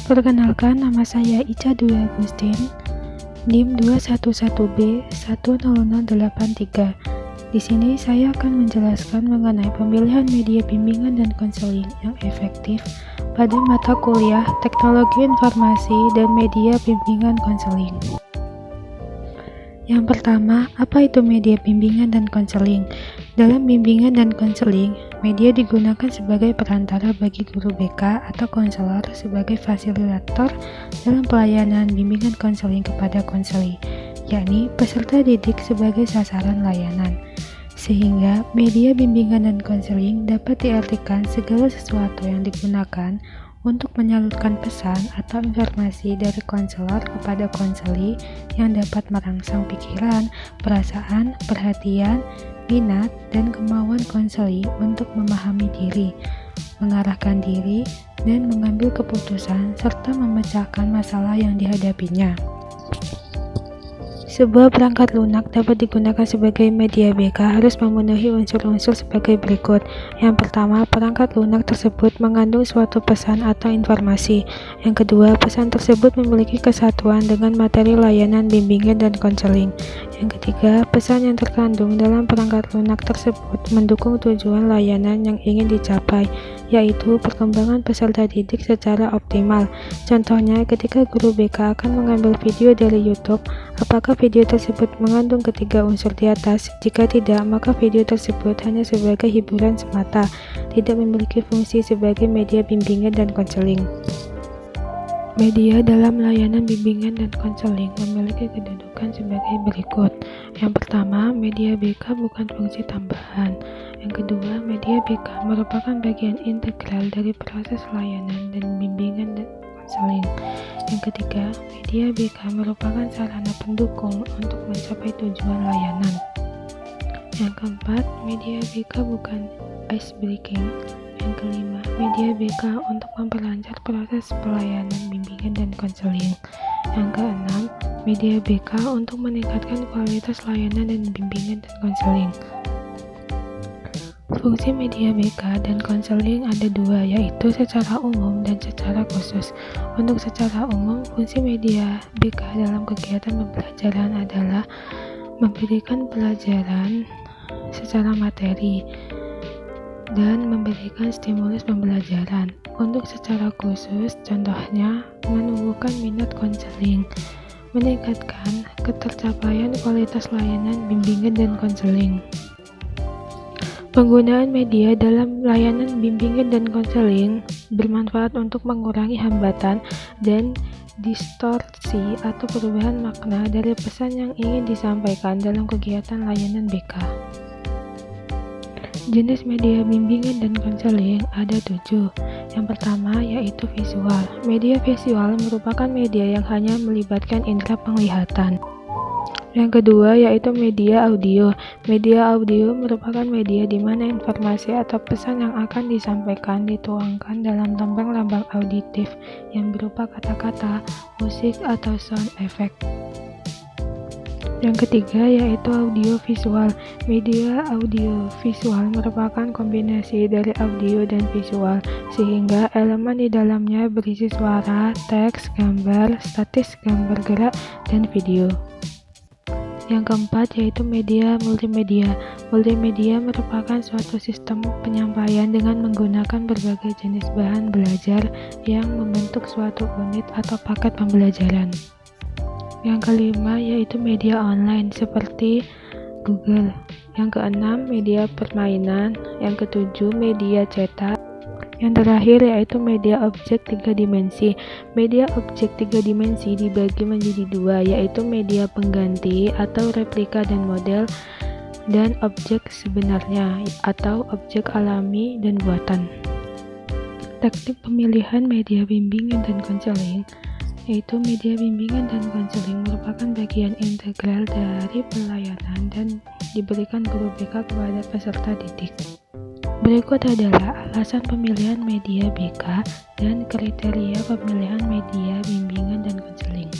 Perkenalkan, nama saya Ica Dwi Agustin, NIM 211B100083. Di sini saya akan menjelaskan mengenai pemilihan media bimbingan dan konseling yang efektif pada mata kuliah Teknologi Informasi dan Media Bimbingan Konseling. Yang pertama, apa itu media bimbingan dan konseling? Dalam bimbingan dan konseling, media digunakan sebagai perantara bagi guru BK atau konselor sebagai fasilitator dalam pelayanan bimbingan konseling kepada konseli, yakni peserta didik sebagai sasaran layanan. Sehingga media bimbingan dan konseling dapat diartikan segala sesuatu yang digunakan untuk menyalurkan pesan atau informasi dari konselor kepada konseli yang dapat merangsang pikiran, perasaan, perhatian, minat, dan kemauan konseli untuk memahami diri, mengarahkan diri, dan mengambil keputusan serta memecahkan masalah yang dihadapinya. Sebuah perangkat lunak dapat digunakan sebagai media BK harus memenuhi unsur-unsur sebagai berikut. Yang pertama, perangkat lunak tersebut mengandung suatu pesan atau informasi. Yang kedua, pesan tersebut memiliki kesatuan dengan materi layanan bimbingan dan konseling. Yang ketiga, pesan yang terkandung dalam perangkat lunak tersebut mendukung tujuan layanan yang ingin dicapai, yaitu perkembangan peserta didik secara optimal. Contohnya, ketika guru BK akan mengambil video dari YouTube, apakah video tersebut mengandung ketiga unsur di atas? Jika tidak, maka video tersebut hanya sebagai hiburan semata, tidak memiliki fungsi sebagai media bimbingan dan konseling. Media dalam layanan bimbingan dan konseling memiliki kedudukan sebagai berikut. Yang pertama, media BK bukan fungsi tambahan. Yang kedua, media BK merupakan bagian integral dari proses layanan dan bimbingan dan konseling. Yang ketiga, media BK merupakan sarana pendukung untuk mencapai tujuan layanan. Yang keempat, media BK bukan ice breaking. Yang kelima, media BK untuk memperlancar proses pelayanan bimbingan dan konseling. Yang keenam, media BK untuk meningkatkan kualitas layanan dan bimbingan dan konseling. Fungsi media BK dan konseling ada dua, yaitu secara umum dan secara khusus. Untuk secara umum, fungsi media BK dalam kegiatan pembelajaran adalah memberikan pelajaran secara materi dan memberikan stimulus pembelajaran. Untuk secara khusus, contohnya menumbuhkan minat konseling, meningkatkan ketercapaian kualitas layanan bimbingan dan konseling. Penggunaan media dalam layanan bimbingan dan konseling bermanfaat untuk mengurangi hambatan dan distorsi atau perubahan makna dari pesan yang ingin disampaikan dalam kegiatan layanan BK. Jenis media bimbingan dan konseling ada 7. Yang pertama yaitu visual. Media visual merupakan media yang hanya melibatkan indera penglihatan. Yang kedua yaitu media audio. Media audio merupakan media di mana informasi atau pesan yang akan disampaikan dituangkan dalam lambang-lambang auditif yang berupa kata-kata, musik, atau sound effect. Yang ketiga yaitu audio visual. Media audio visual merupakan kombinasi dari audio dan visual, sehingga elemen di dalamnya berisi suara, teks, gambar, statis, gambar gerak, dan video. Yang keempat yaitu media multimedia. Multimedia merupakan suatu sistem penyampaian dengan menggunakan berbagai jenis bahan belajar yang membentuk suatu unit atau paket pembelajaran. Yang kelima yaitu media online seperti Google. Yang keenam media permainan. Yang ketujuh media cetak. Yang terakhir yaitu media objek 3 dimensi. Media objek 3 dimensi dibagi menjadi dua, yaitu media pengganti atau replika dan model, dan objek sebenarnya atau objek alami dan buatan. Teknik pemilihan media bimbingan dan konseling yaitu media bimbingan dan konseling merupakan bagian integral dari pelayanan dan diberikan guru BK kepada peserta didik. Berikut adalah alasan pemilihan media BK dan kriteria pemilihan media bimbingan dan konseling.